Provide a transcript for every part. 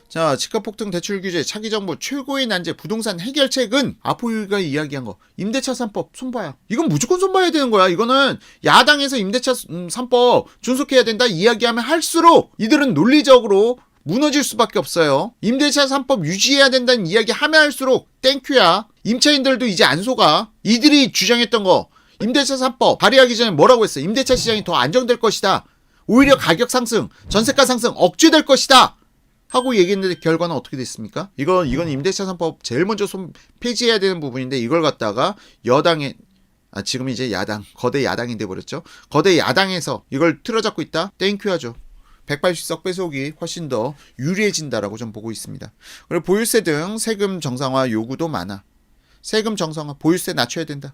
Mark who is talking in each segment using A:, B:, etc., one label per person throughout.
A: 자, 집값폭등 대출 규제, 차기 정부 최고의 난제, 부동산 해결책은 아포이가 이야기한 거 임대차 3법 손봐야. 이건 무조건 손봐야 되는 거야. 이거는 야당에서 임대차 3법 준수해야 된다 이야기하면 할수록 이들은 논리적으로 무너질 수밖에 없어요. 임대차 3법 유지해야 된다는 이야기 하면 할수록 땡큐야. 임차인들도 이제 안 속아. 이들이 주장했던 거 임대차 3법 발의하기 전에 뭐라고 했어? 임대차 시장이 더 안정될 것이다. 오히려 가격 상승, 전세가 상승 억제될 것이다. 하고 얘기했는데 결과는 어떻게 됐습니까? 이건 임대차 3법 제일 먼저 폐지해야 되는 부분인데 이걸 갖다가 여당에 지금 이제 야당, 거대 야당이 돼버렸죠. 거대 야당에서 이걸 틀어잡고 있다? 땡큐 하죠. 180석 빼속이 훨씬 더 유리해진다라고 좀 보고 있습니다. 그리고 보유세 등 세금 정상화 요구도 많아. 세금 정상화, 보유세 낮춰야 된다.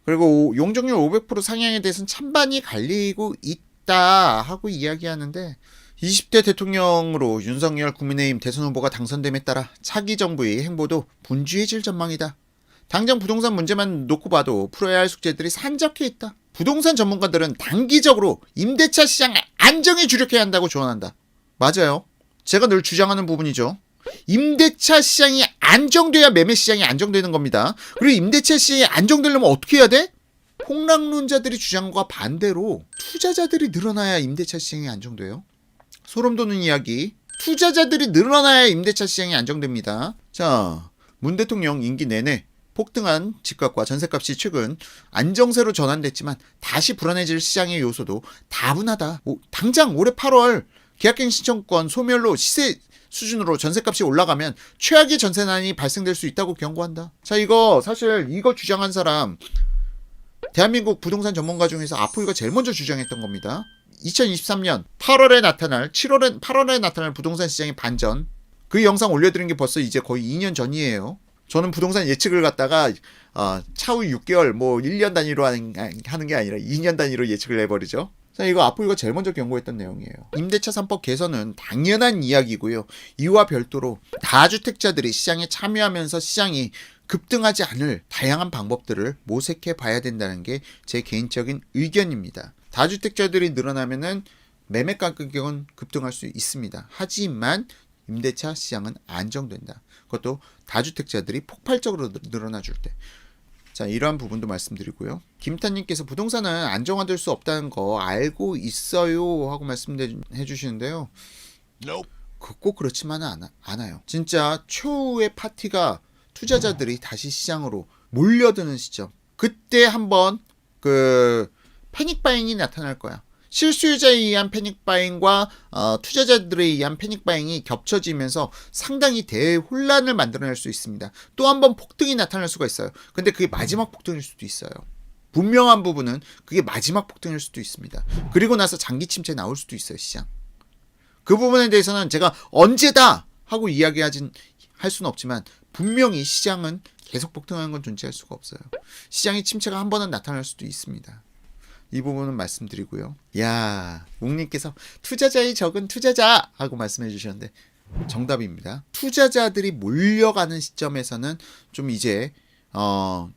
A: 그리고 용적률 500% 상향에 대해서는 찬반이 갈리고 있다 하고 이야기하는데 20대 대통령으로 윤석열 국민의힘 대선 후보가 당선됨에 따라 차기 정부의 행보도 분주해질 전망이다. 당장 부동산 문제만 놓고 봐도 풀어야 할 숙제들이 산적해 있다. 부동산 전문가들은 단기적으로 임대차 시장 안정에 주력해야 한다고 조언한다. 맞아요. 제가 늘 주장하는 부분이죠. 임대차 시장이 안정돼야 매매 시장이 안정되는 겁니다. 그리고 임대차 시장이 안정되려면 어떻게 해야 돼? 폭락론자들이 주장과 반대로 투자자들이 늘어나야 임대차 시장이 안정돼요. 소름 돋는 이야기. 투자자들이 늘어나야 임대차 시장이 안정됩니다. 자, 문 대통령 임기 내내 폭등한 집값과 전세값이 최근 안정세로 전환됐지만 다시 불안해질 시장의 요소도 다분하다. 당장 올해 8월 계약갱 신청권 소멸로 시세 수준으로 전세값이 올라가면 최악의 전세난이 발생될 수 있다고 경고한다. 자, 이거 사실 이거 주장한 사람 대한민국 부동산 전문가 중에서 아포이가 제일 먼저 주장했던 겁니다. 2023년 8월에 나타날 부동산 시장의 반전. 그 영상 올려드린 게 벌써 이제 거의 2년 전이에요. 저는 부동산 예측을 갖다가 차후 6개월 1년 단위로 하는 게 아니라 2년 단위로 예측을 해버리죠. 자, 이거 아포이가 제일 먼저 경고했던 내용이에요. 임대차 3법 개선은 당연한 이야기고요. 이와 별도로 다주택자들이 시장에 참여하면서 시장이 급등하지 않을 다양한 방법들을 모색해 봐야 된다는 게 제 개인적인 의견입니다. 다주택자들이 늘어나면은 매매 가격은 급등할 수 있습니다. 하지만 임대차 시장은 안정된다. 그것도 다주택자들이 폭발적으로 늘어나줄 때. 자, 이러한 부분도 말씀드리고요. 김탄님께서 부동산은 안정화될 수 없다는 거 알고 있어요 하고 말씀해 주시는데요. 꼭 그렇지만은 않아요. 진짜 최후의 파티가 투자자들이 다시 시장으로 몰려드는 시점. 그때 한번 패닉바잉이 나타날 거야. 실수요자에 의한 패닉바잉과 투자자들에 의한 패닉바잉이 겹쳐지면서 상당히 대혼란을 만들어낼 수 있습니다. 또 한 번 폭등이 나타날 수가 있어요. 근데 그게 마지막 폭등일 수도 있어요. 분명한 부분은 그게 마지막 폭등일 수도 있습니다. 그리고 나서 장기 침체 나올 수도 있어요, 시장. 그 부분에 대해서는 제가 언제다 하고 할 수는 없지만 분명히 시장은 계속 폭등하는 건 존재할 수가 없어요. 시장의 침체가 한 번은 나타날 수도 있습니다. 이 부분은 말씀드리고요. 야, 웅님께서 투자자의 적은 투자자 하고 말씀해 주셨는데 정답입니다. 투자자들이 몰려가는 시점에서는 좀 이제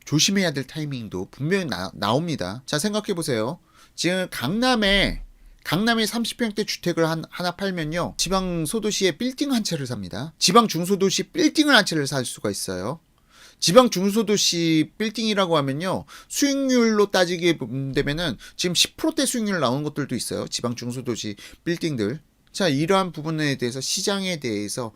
A: 조심해야 될 타이밍도 분명히 나옵니다. 자, 생각해 보세요. 지금 강남에 30평대 주택을 하나 팔면요, 지방 소도시에 빌딩 한 채를 삽니다. 지방 중소도시 빌딩을 한 채를 살 수가 있어요. 지방 중소도시 빌딩이라고 하면요, 수익률로 따지게 되면은 지금 10%대 수익률 나오는 것들도 있어요. 지방 중소도시 빌딩들. 자, 이러한 부분에 대해서 시장에 대해서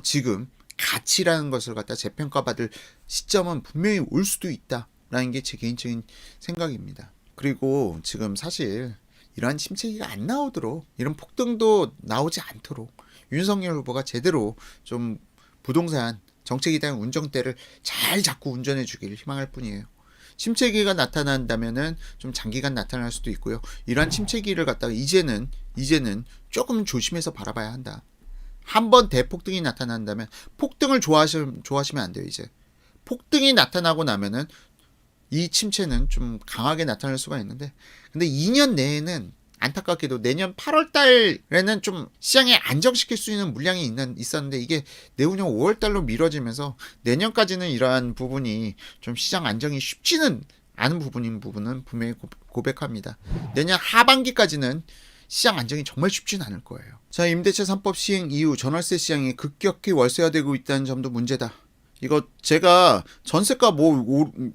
A: 지금 가치라는 것을 갖다 재평가받을 시점은 분명히 올 수도 있다라는 게 제 개인적인 생각입니다. 그리고 지금 사실 이러한 침체기가 안 나오도록, 이런 폭등도 나오지 않도록 윤석열 후보가 제대로 좀 부동산 정책에 대한 운전대를 잘 잡고 운전해 주길 희망할 뿐이에요. 침체기가 나타난다면은 좀 장기간 나타날 수도 있고요. 이러한 침체기를 갖다가 이제는 조금 조심해서 바라봐야 한다. 한번 대폭등이 나타난다면 폭등을 좋아하시면 안 돼요. 이제 폭등이 나타나고 나면은 이 침체는 좀 강하게 나타날 수가 있는데, 근데 2년 내에는 안타깝게도 내년 8월 달에는 좀 시장에 안정시킬 수 있는 물량이 있었는데 이게 내후년 5월 달로 미뤄지면서 내년까지는 이러한 부분이 좀 시장 안정이 쉽지는 않은 부분은 분명히 고백합니다. 내년 하반기까지는 시장 안정이 정말 쉽진 않을 거예요. 자, 임대차 3법 시행 이후 전월세 시장이 급격히 월세화되고 있다는 점도 문제다. 이거 제가 전세가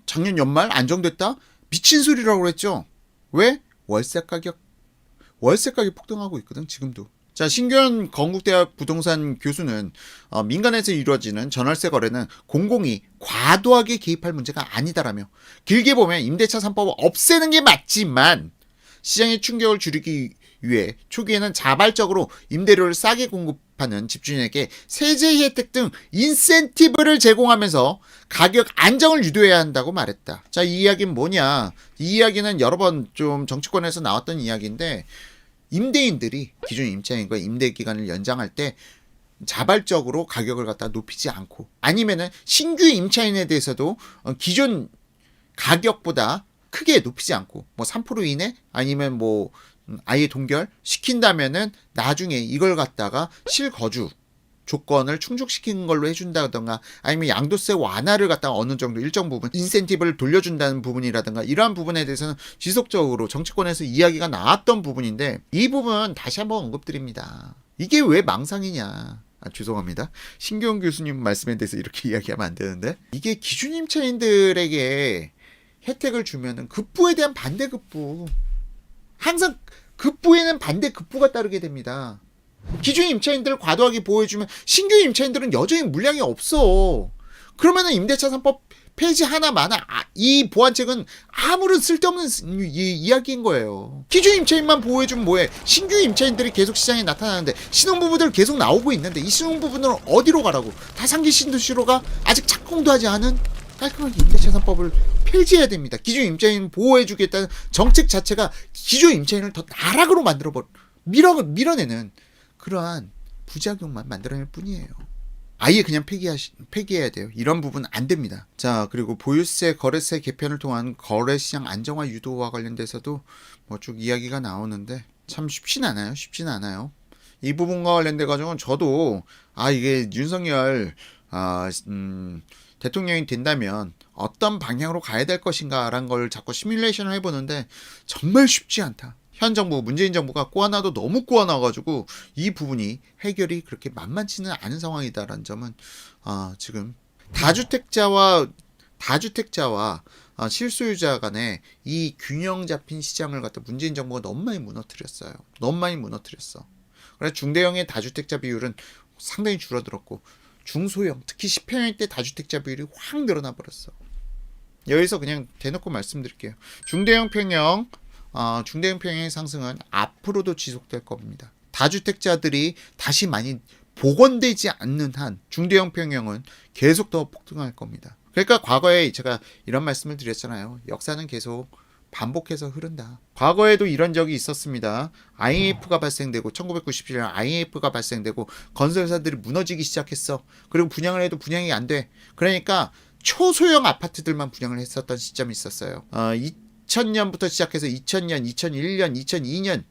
A: 작년 연말 안정됐다? 미친 소리라고 했죠. 왜? 월세 가격 폭등하고 있거든 지금도. 자, 신규현 건국대학 부동산 교수는 민간에서 이루어지는 전월세 거래는 공공이 과도하게 개입할 문제가 아니다라며, 길게 보면 임대차 3법을 없애는 게 맞지만 시장의 충격을 줄이기 위해 초기에는 자발적으로 임대료를 싸게 공급하는 집주인에게 세제 혜택 등 인센티브를 제공하면서 가격 안정을 유도해야 한다고 말했다. 자, 이 이야기는 뭐냐? 이 이야기는 여러 번 좀 정치권에서 나왔던 이야기인데, 임대인들이 기존 임차인과 임대 기간을 연장할 때 자발적으로 가격을 갖다 높이지 않고, 아니면은 신규 임차인에 대해서도 기존 가격보다 크게 높이지 않고 3% 이내 아니면 아예 동결 시킨다면은 나중에 이걸 갖다가 실거주 조건을 충족시키는 걸로 해준다던가, 아니면 양도세 완화를 갖다가 어느 정도 일정 부분 인센티브를 돌려준다는 부분이라든가, 이러한 부분에 대해서는 지속적으로 정치권에서 이야기가 나왔던 부분인데, 이 부분 다시 한번 언급드립니다. 이게 왜 망상이냐. 죄송합니다. 신규현 교수님 말씀에 대해서 이렇게 이야기하면 안 되는데, 이게 기준 임차인들에게 혜택을 주면은 급부에 대한 반대급부, 항상 급부에는 반대급부가 따르게 됩니다. 기존 임차인들을 과도하게 보호해주면 신규 임차인들은 여전히 물량이 없어. 그러면은 임대차 3법 폐지 하나마나 이 보완책은 아무런 쓸데없는 이야기인 거예요. 기존 임차인만 보호해주면 뭐해? 신규 임차인들이 계속 시장에 나타나는데, 신혼부부들 계속 나오고 있는데 이 신혼부부들은 어디로 가라고? 다 상기 신도시로 가? 아직 착공도 하지 않은? 깔끔하게 임대차 3법을 폐지해야 됩니다. 기존 임차인 보호해주겠다는 정책 자체가 기존 임차인을 더 나락으로 밀어내는 그러한 부작용만 만들어낼 뿐이에요. 아예 그냥 폐기해야 돼요. 이런 부분은 안 됩니다. 자, 그리고 보유세, 거래세 개편을 통한 거래시장 안정화 유도와 관련돼서도 쭉 이야기가 나오는데 참 쉽진 않아요. 이 부분과 관련돼 가지고는 저도 이게 윤석열 대통령이 된다면 어떤 방향으로 가야 될 것인가라는 걸 자꾸 시뮬레이션을 해보는데 정말 쉽지 않다. 현 정부, 문재인 정부가 꼬아놔도 너무 꼬아놔가지고 이 부분이 해결이 그렇게 만만치는 않은 상황이다라는 점은 지금 다주택자와 실소유자 간에 이 균형 잡힌 시장을 갖다 문재인 정부가 너무 많이 무너뜨렸어. 그래서 중대형의 다주택자 비율은 상당히 줄어들었고, 중소형, 특히 10평일 때 다주택자 비율이 확 늘어나 버렸어. 여기서 그냥 대놓고 말씀드릴게요. 중대형 평형 상승은 앞으로도 지속될 겁니다. 다주택자들이 다시 많이 복원되지 않는 한 중대형 평형은 계속 더 폭등할 겁니다. 그러니까 과거에 제가 이런 말씀을 드렸잖아요. 역사는 계속 반복해서 흐른다. 과거에도 이런 적이 있었습니다. IMF가 발생되고 1997년 IMF가 발생되고 건설사들이 무너지기 시작했어. 그리고 분양을 해도 분양이 안 돼. 그러니까 초소형 아파트들만 분양을 했었던 시점이 있었어요. 2000년부터 시작해서 2000년, 2001년, 2002년,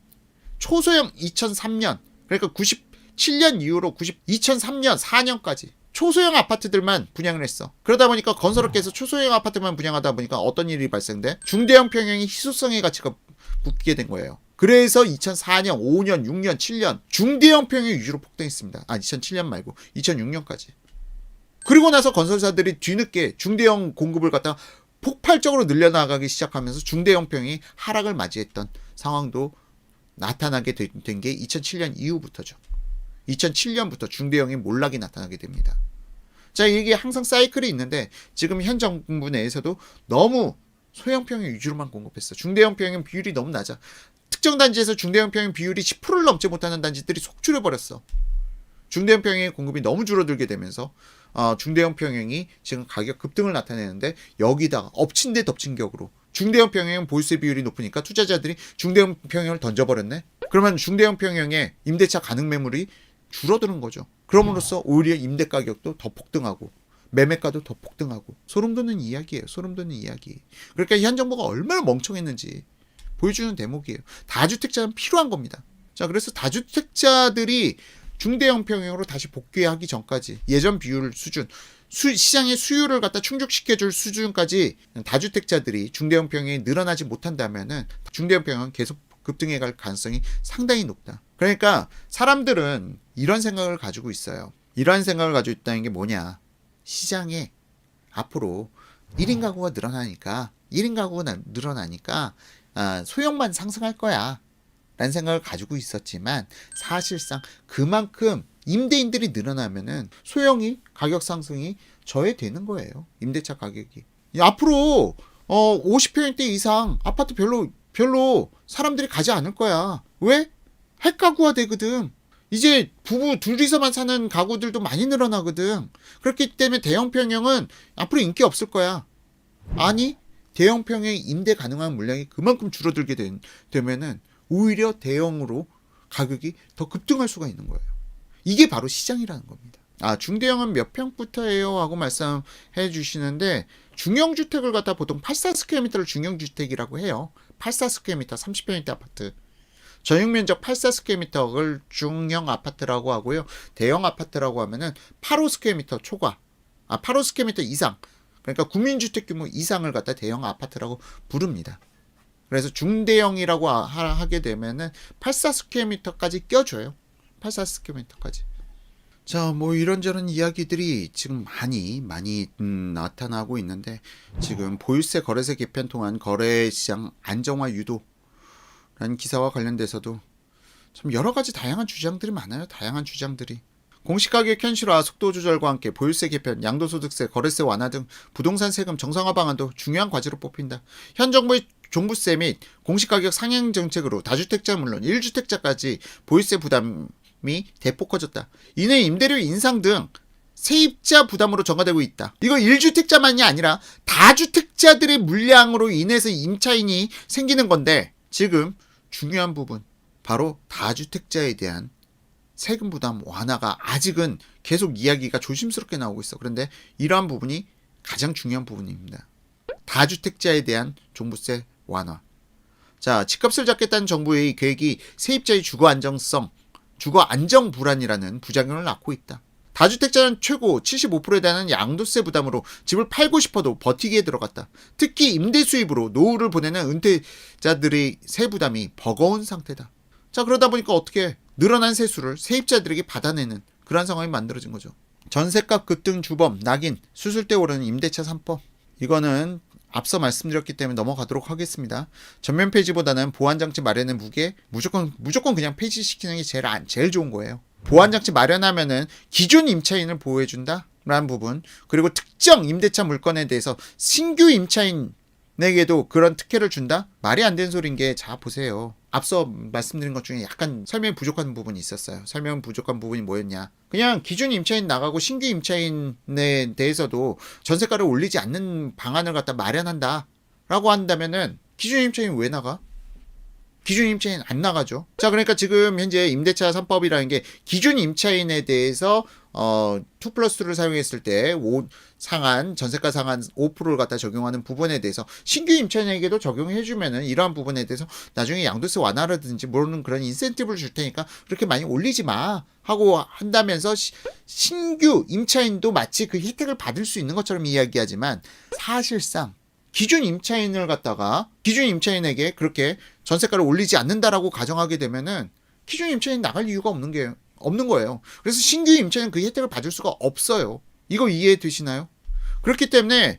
A: 초소형 2003년, 그러니까 97년 이후로 2003년, 4년까지 초소형 아파트들만 분양을 했어. 그러다 보니까 건설업계에서 초소형 아파트만 분양하다 보니까 어떤 일이 발생돼? 중대형 평형이 희소성의 가치가 붙게 된 거예요. 그래서 2004년, 5년, 6년, 7년 중대형 평형 위주로 폭등했습니다. 2007년 말고 2006년까지. 그리고 나서 건설사들이 뒤늦게 중대형 공급을 갖다가 폭발적으로 늘려나가기 시작하면서 중대형 평이 하락을 맞이했던 상황도 나타나게 된 게 2007년 이후부터죠. 2007년부터 중대형의 몰락이 나타나게 됩니다. 자, 이게 항상 사이클이 있는데 지금 현 정부 내에서도 너무 소형 평형 위주로만 공급했어. 중대형 평형 비율이 너무 낮아. 특정 단지에서 중대형 평형 비율이 10%를 넘지 못하는 단지들이 속출해버렸어. 중대형 평형의 공급이 너무 줄어들게 되면서 중대형 평형이 지금 가격 급등을 나타내는데, 여기다가 엎친 데 덮친 격으로 중대형 평형은 보유세 비율이 높으니까 투자자들이 중대형 평형을 던져버렸네. 그러면 중대형 평형의 임대차 가능 매물이 줄어드는 거죠. 그럼으로써 오히려 임대 가격도 더 폭등하고 매매가도 더 폭등하고, 소름 돋는 이야기예요. 소름 돋는 이야기. 그러니까 현 정부가 얼마나 멍청했는지 보여주는 대목이에요. 다주택자는 필요한 겁니다. 자, 그래서 다주택자들이 중대형 평형으로 다시 복귀하기 전까지 예전 비율 수준, 시장의 수요를 갖다 충족시켜줄 수준까지 다주택자들이 중대형 평형이 늘어나지 못한다면은 중대형 평형은 계속 급등해 갈 가능성이 상당히 높다. 그러니까 사람들은 이런 생각을 가지고 있어요. 이런 생각을 가지고 있다는 게 뭐냐. 시장에 앞으로 1인 가구가 늘어나니까 소형만 상승할 거야 라는 생각을 가지고 있었지만 사실상 그만큼 임대인들이 늘어나면은 소형이 가격 상승이 저해되는 거예요. 임대차 가격이. 앞으로 50평대 이상 아파트 별로 사람들이 가지 않을 거야. 왜? 핵가구화 되거든. 이제 부부 둘이서만 사는 가구들도 많이 늘어나거든. 그렇기 때문에 대형평형은 앞으로 인기 없을 거야. 아니, 대형평형이 임대 가능한 물량이 그만큼 줄어들게 되면은 오히려 대형으로 가격이 더 급등할 수가 있는 거예요. 이게 바로 시장이라는 겁니다. 중대형은 몇 평부터예요? 하고 말씀해 주시는데 중형주택을 갖다 보통 84스퀘어미터를 중형주택이라고 해요. 84스퀘어미터 30평대 아파트. 전용면적 84스퀘어미터를 중형 아파트라고 하고요. 대형 아파트라고 하면은 85스퀘어미터 초과. 85스퀘어미터 이상. 그러니까 국민주택 규모 이상을 갖다 대형 아파트라고 부릅니다. 그래서 중대형이라고 하게 되면은 84스퀘어미터까지 껴줘요. 84스퀘어미터까지. 자, 뭐 이런저런 이야기들이 지금 많이 나타나고 있는데 지금 보유세 거래세 개편 통한 거래시장 안정화 유도라는 기사와 관련돼서도 참 여러 가지 다양한 주장들이 많아요. 다양한 주장들이. 공시가격 현실화, 속도 조절과 함께 보유세 개편, 양도소득세, 거래세 완화 등 부동산 세금 정상화 방안도 중요한 과제로 뽑힌다. 현 정부의 종부세 및 공시가격 상향 정책으로 다주택자 물론 1주택자까지 보유세 부담이 대폭 커졌다. 이내 임대료 인상 등 세입자 부담으로 전가되고 있다. 이거 1주택자만이 아니라 다주택자들의 물량으로 인해서 임차인이 생기는 건데 지금 중요한 부분 바로 다주택자에 대한 세금 부담 완화가 아직은 계속 이야기가 조심스럽게 나오고 있어. 그런데 이러한 부분이 가장 중요한 부분입니다. 다주택자에 대한 종부세 완화. 자, 집값을 잡겠다는 정부의 계획이 세입자의 주거 안정성, 주거 안정 불안이라는 부작용을 낳고 있다. 다주택자는 최고 75%에 달하는 양도세 부담으로 집을 팔고 싶어도 버티기에 들어갔다. 특히 임대 수입으로 노후를 보내는 은퇴자들의 세 부담이 버거운 상태다. 자, 그러다 보니까 어떻게 늘어난 세수를 세입자들에게 받아내는 그런 상황이 만들어진 거죠. 전셋값 급등 주범, 낙인, 수술대 오르는 임대차 3법. 이거는 앞서 말씀드렸기 때문에 넘어가도록 하겠습니다. 전면 폐지보다는 보완장치 마련의 무게, 무조건 그냥 폐지시키는 게 제일 좋은 거예요. 보완장치 마련하면은 기존 임차인을 보호해준다? 라는 부분. 그리고 특정 임대차 물건에 대해서 신규 임차인에게도 그런 특혜를 준다? 말이 안 되는 소리인 게, 자, 보세요. 앞서 말씀드린 것 중에 약간 설명이 부족한 부분이 있었어요. 설명 부족한 부분이 뭐였냐. 그냥 기존 임차인 나가고 신규 임차인에 대해서도 전세가를 올리지 않는 방안을 갖다 마련한다 라고 한다면은 기존 임차인 왜 나가? 기존 임차인 안 나가죠. 자, 그러니까 지금 현재 임대차 3법이라는 게 기존 임차인에 대해서 2+2를 사용했을 때 전세가 상한 5%를 갖다 적용하는 부분에 대해서 신규 임차인에게도 적용해주면은 이러한 부분에 대해서 나중에 양도세 완화라든지 모르는 그런 인센티브를 줄 테니까 그렇게 많이 올리지 마 하고 한다면서 신규 임차인도 마치 그 혜택을 받을 수 있는 것처럼 이야기하지만 사실상 기존 임차인에게 그렇게 전세가를 올리지 않는다라고 가정하게 되면은 기존 임차인 나갈 이유가 없는 거예요. 그래서 신규 임차인은 그 혜택을 받을 수가 없어요. 이거 이해 되시나요? 그렇기 때문에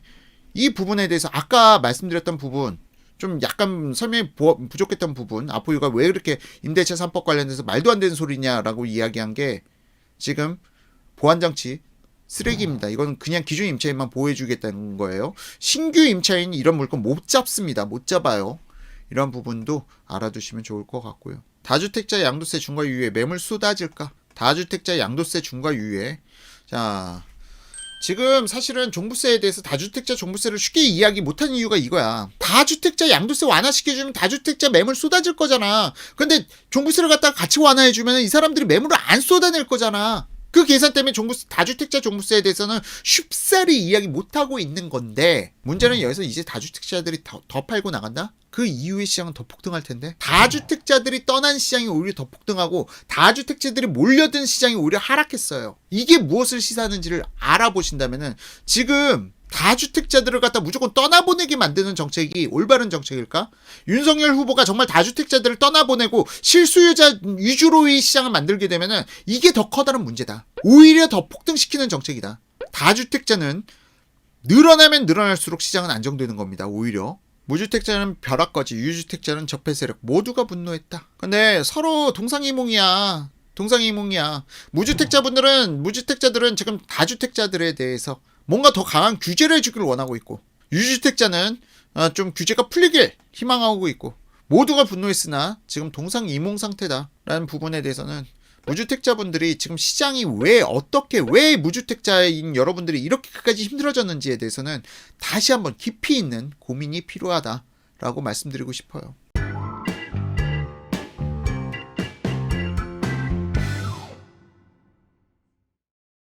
A: 이 부분에 대해서 아까 말씀드렸던 부분, 좀 약간 설명이 부족했던 부분, 아포유가 왜 그렇게 임대차 3법 관련해서 말도 안 되는 소리냐라고 이야기한 게 지금 보완장치 쓰레기입니다. 이건 그냥 기존 임차인만 보호해주겠다는 거예요. 신규 임차인 이런 물건 못 잡습니다. 못 잡아요. 이런 부분도 알아두시면 좋을 것 같고요. 다주택자 양도세 중과 유예 매물 쏟아질까? 다주택자 양도세 중과 유예. 자, 지금 사실은 종부세에 대해서 다주택자 종부세를 쉽게 이야기 못하는 이유가 이거야. 다주택자 양도세 완화시켜주면 다주택자 매물 쏟아질 거잖아. 근데 종부세를 갖다가 같이 완화해주면 이 사람들이 매물을 안 쏟아낼 거잖아. 그 계산 때문에 다주택자 종부세에 대해서는 쉽사리 이야기 못하고 있는 건데 문제는 여기서 이제 다주택자들이 더 팔고 나간다? 그 이후의 시장은 더 폭등할 텐데 다주택자들이 떠난 시장이 오히려 더 폭등하고 다주택자들이 몰려든 시장이 오히려 하락했어요. 이게 무엇을 시사하는지를 알아보신다면은 지금 다주택자들을 갖다 무조건 떠나보내게 만드는 정책이 올바른 정책일까? 윤석열 후보가 정말 다주택자들을 떠나보내고 실수요자 위주로의 시장을 만들게 되면은 이게 더 커다란 문제다. 오히려 더 폭등시키는 정책이다. 다주택자는 늘어나면 늘어날수록 시장은 안정되는 겁니다. 오히려. 무주택자는 벼락거지, 유주택자는 적폐 세력 모두가 분노했다. 근데 서로 동상이몽이야. 무주택자들은 지금 다주택자들에 대해서 뭔가 더 강한 규제를 해주길 원하고 있고, 유주택자는 좀 규제가 풀리길 희망하고 있고, 모두가 분노했으나 지금 동상이몽 상태다라는 부분에 대해서는 무주택자분들이 지금 시장이 왜 무주택자인 여러분들이 이렇게까지 힘들어졌는지에 대해서는 다시 한번 깊이 있는 고민이 필요하다라고 말씀드리고 싶어요.